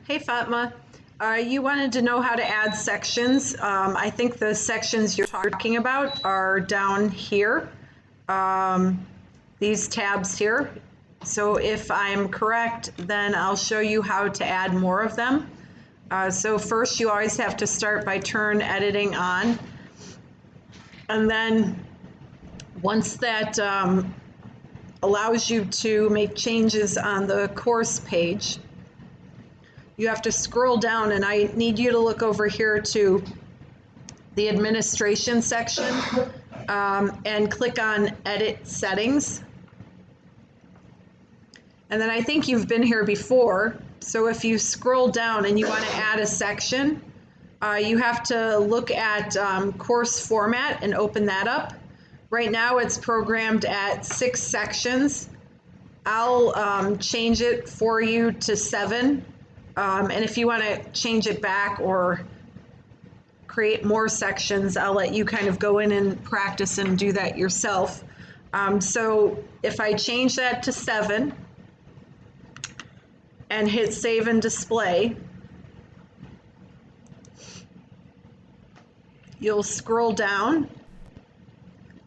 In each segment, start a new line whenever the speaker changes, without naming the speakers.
Hey Fatma, you wanted to know how to add sections. I think the sections you're talking about are down here, these tabs here. So if I'm correct, then I'll show you how to add more of them. So first you always have to start by turn editing on. And then once that allows you to make changes on the course page, you have to scroll down, and I need you to look over here to the administration section and click on edit settings. And then I think you've been here before, so if you scroll down and you want to add a section, you have to look at course format and open that up. Right now it's programmed at 6 sections. I'll change it for you to 7. And if you want to change it back or create more sections, I'll let you kind of go in and practice and do that yourself. So if I change that to 7 and hit save and display, you'll scroll down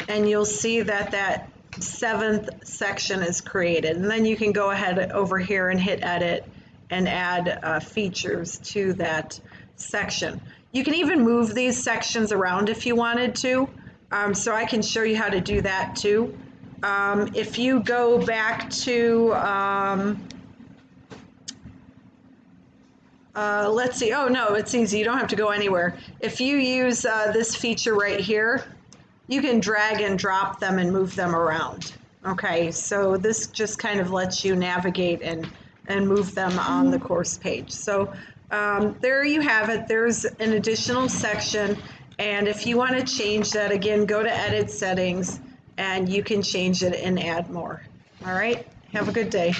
and you'll see that that 7th section is created. And then you can go ahead over here and hit edit and add features to that section. You can even move these sections around if you wanted to. So I can show you how to do that too. If you go back to, let's see, oh no, it's easy, you don't have to go anywhere. If you use this feature right here, you can drag and drop them and move them around. Okay, so this just kind of lets you navigate and move them on the course page. So there you have it. There's an additional section, and if you want to change that, again, go to edit settings and you can change it and add more. All right, have a good day.